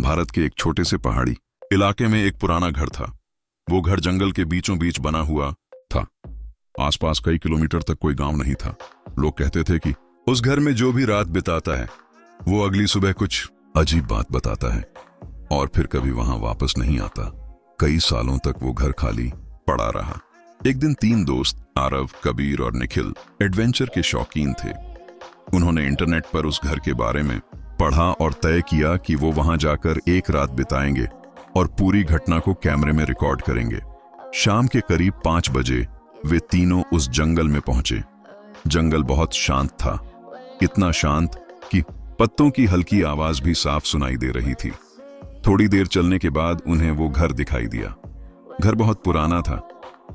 भारत के एक छोटे से पहाड़ी इलाके में एक पुराना घर था। वो घर जंगल के बीचों बीच बना हुआ था। आसपास कई किलोमीटर तक कोई गांव नहीं था। लोग कहते थे कि उस घर में जो भी रात बिताता है वो अगली सुबह कुछ अजीब बात बताता है और फिर कभी वहां वापस नहीं आता। कई सालों तक वो घर खाली पड़ा रहा। एक दिन 3 दोस्त आरव, कबीर और निखिल एडवेंचर के शौकीन थे। उन्होंने इंटरनेट पर उस घर के बारे में पढ़ा और तय किया कि वो वहां जाकर एक रात बिताएंगे और पूरी घटना को कैमरे में रिकॉर्ड करेंगे। शाम के करीब 5 बजे वे तीनों उस जंगल में पहुंचे। जंगल बहुत शांत था, इतना शांत कि पत्तों की हल्की आवाज भी साफ सुनाई दे रही थी। थोड़ी देर चलने के बाद उन्हें वो घर दिखाई दिया। घर बहुत पुराना था,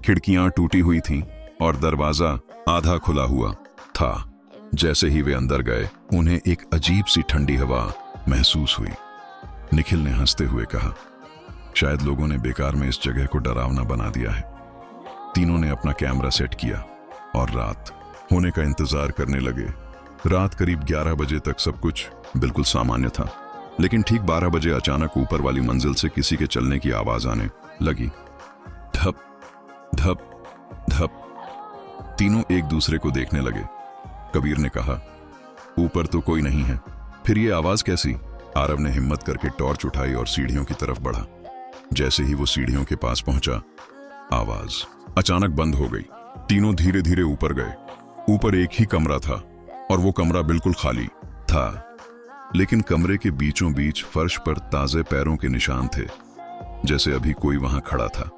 खिड़कियां टूटी हुई थीं और दरवाजा आधा खुला हुआ था। जैसे ही वे अंदर गए उन्हें एक अजीब सी ठंडी हवा महसूस हुई। निखिल ने हंसते हुए कहा, शायद लोगों ने बेकार में इस जगह को डरावना बना दिया है। तीनों ने अपना कैमरा सेट किया और रात होने का इंतजार करने लगे। रात करीब 11 बजे तक सब कुछ बिल्कुल सामान्य था, लेकिन ठीक 12 बजे अचानक ऊपर वाली मंजिल से किसी के चलने की आवाज आने लगी। धप धप धप। तीनों एक दूसरे को देखने लगे। कबीर ने कहा, ऊपर तो कोई नहीं है, फिर ये आवाज कैसी? आरव ने हिम्मत करके टॉर्च उठाई और सीढ़ियों की तरफ बढ़ा। जैसे ही वो सीढ़ियों के पास पहुंचा, आवाज अचानक बंद हो गई। तीनों धीरे धीरे ऊपर गए। ऊपर एक ही कमरा था और वो कमरा बिल्कुल खाली था, लेकिन कमरे के बीचों बीच फर्श पर ताजे पैरों के निशान थे, जैसे अभी कोई वहां खड़ा था।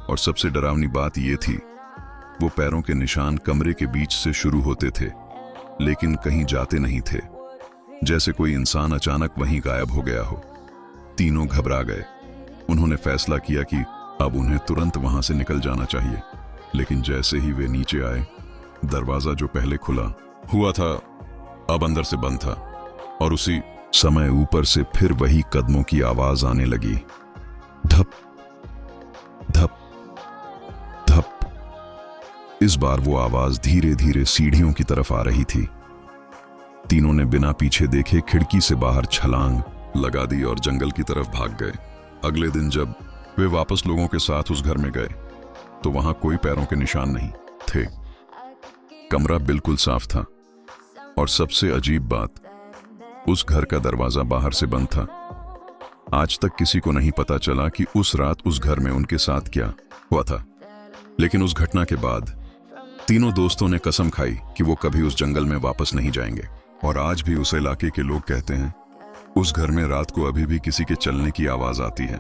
और सबसे डरावनी बात यह थी, वो पैरों के निशान कमरे के बीच से शुरू होते थे लेकिन कहीं जाते नहीं थे, जैसे कोई इंसान अचानक वहीं गायब हो गया हो। तीनों घबरा गए। उन्होंने फैसला किया कि अब उन्हें तुरंत वहां से निकल जाना चाहिए। लेकिन जैसे ही वे नीचे आए, दरवाजा जो पहले खुला हुआ था अब अंदर से बंद था और उसी समय ऊपर से फिर वही कदमों की आवाज आने लगी। धप धप धप। इस बार वो आवाज धीरे धीरे सीढ़ियों की तरफ आ रही थी। तीनों ने बिना पीछे देखे खिड़की से बाहर छलांग लगा दी और जंगल की तरफ भाग गए। अगले दिन जब वे वापस लोगों के साथ उस घर में गए तो वहां कोई पैरों के निशान नहीं थे। कमरा बिल्कुल साफ था और सबसे अजीब बात, उस घर का दरवाजा बाहर से बंद था। आज तक किसी को नहीं पता चला कि उस रात उस घर में उनके साथ क्या हुआ था। लेकिन उस घटना के बाद तीनों दोस्तों ने कसम खाई कि वो कभी उस जंगल में वापस नहीं जाएंगे। और आज भी उस इलाके के लोग कहते हैं, उस घर में रात को अभी भी किसी के चलने की आवाज आती है।